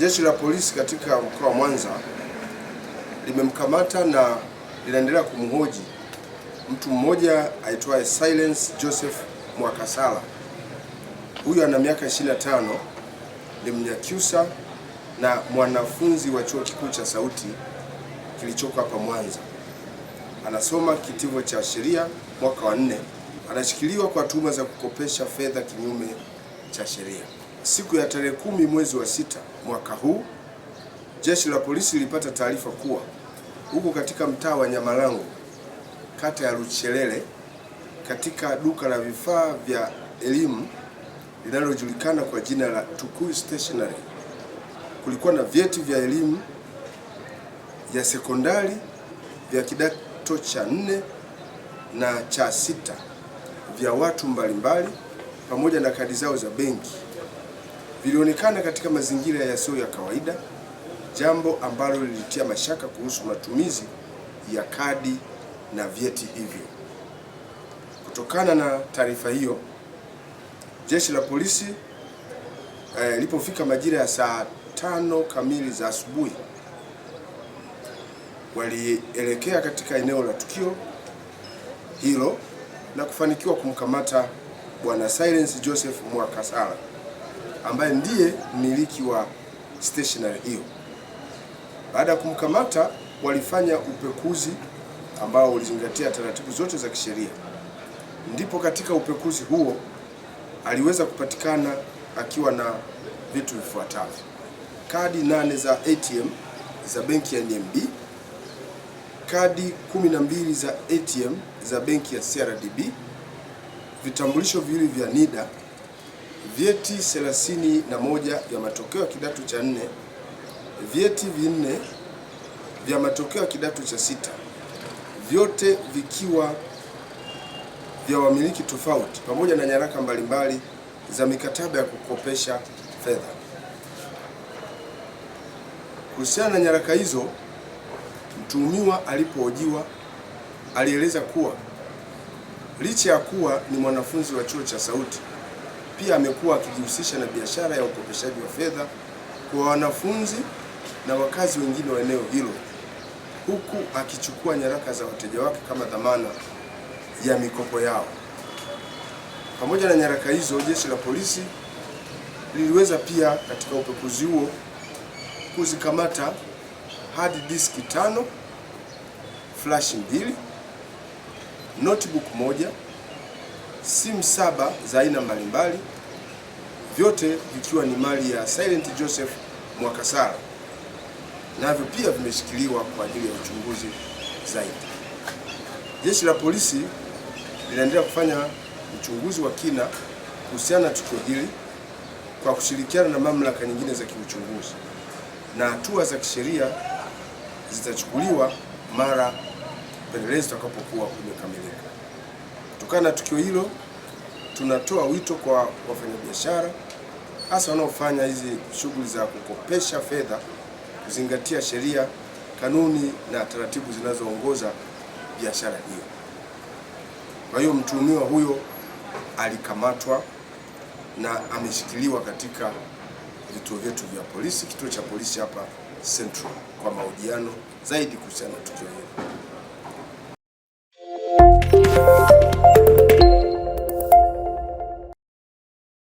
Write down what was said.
Jeshi la polisi katika mkoa wa Mwanza limemkamata na linaendelea kumhoji mtu mmoja aitwaye Silence Joseph Mwakasala. Huyu ana miaka 25, ni Mnyakyusa na mwanafunzi wa chuo kikuu cha Sauti kilichoko hapa Mwanza. Anasoma kitivo cha sheria mwaka wa 4. Anashikiliwa kwa tuhuma za kukopesha fedha kinyume cha sheria. Siku ya tarehe 10 mwezi wa 6 mwaka huu, jeshi la polisi lilipata taarifa kuwa huko katika mtaa wa Nyamalango, kata ya Luchelele, katika duka la vifaa vya elimu linalojulikana kwa jina la Tukuyu Stationery, kulikuwa na vyeti vya elimu ya sekondari vya kidato cha 4 na cha 6 vya watu mbalimbali pamoja na kadi zao za benki. Vilionekana katika mazingira yasiyo ya kawaida, jambo ambalo lilitia mashaka kuhusu matumizi ya kadi na vyeti hivyo. Kutokana na taarifa hiyo, jeshi la polisi lilipofika majira ya saa 5 kamili za asubuhi, walielekea katika eneo la tukio hilo na kufanikiwa kumkamata Bwana Silence Joseph Mwakasala ambaye ndiye mmiliki wa stationery hiyo. Baada ya kumkamata, walifanya upekuzi ambao ulizingatia taratibu zote za kisheria. Ndipo katika upekuzi huo aliweza kupatikana akiwa na vitu vifuatavyo: kadi 8 za ATM za benki ya NMB, kadi 12 za ATM za benki ya CRDB, vitambulisho viwili vya NIDA, vyeti 31 vya matokeo ya kidato cha 4, vyeti 4 vya matokeo ya kidato cha 6, vyote vikiwa vya wamiliki tofauti, pamoja na nyaraka mbalimbali za mikataba ya kukopesha fedha. Kuhusiana na nyaraka hizo, mtuhumiwa alipohojiwa alieleza kuwa licha ya kuwa ni mwanafunzi wa chuo cha Sauti, pia amekuwa akijihusisha na biashara ya ukopeshaji wa fedha kwa wanafunzi na wakazi wengine wa eneo hilo, huku akichukua nyaraka za wateja wake kama dhamana ya mikopo yao. Pamoja na nyaraka hizo, jeshi la polisi liliweza pia katika upekuzi huo kuzikamata hard disk 5, flash 2, notebook 1, simu 7 za aina mbalimbali, vyote vikiwa ni mali ya Silent Joseph Mwakasala, navyo pia vimeshikiliwa kwa ajili ya uchunguzi zaidi. Jeshi la polisi linaendelea kufanya uchunguzi wa kina kuhusiana na tukio hili kwa kushirikiana na mamlaka nyingine za kiuchunguzi, na hatua za kisheria zitachukuliwa mara upelelezi utakapokuwa umekamilika. Kutokana na tukio hilo, tunatoa wito kwa wafanyabiashara hasa wanaofanya hizi shughuli za kukopesha fedha kuzingatia sheria, kanuni na taratibu zinazoongoza biashara hiyo. Kwa hiyo mtuhumiwa huyo alikamatwa na ameshikiliwa katika vituo vyetu vya polisi, kituo cha polisi hapa Central, kwa mahojiano zaidi kuhusiana na tukio hilo.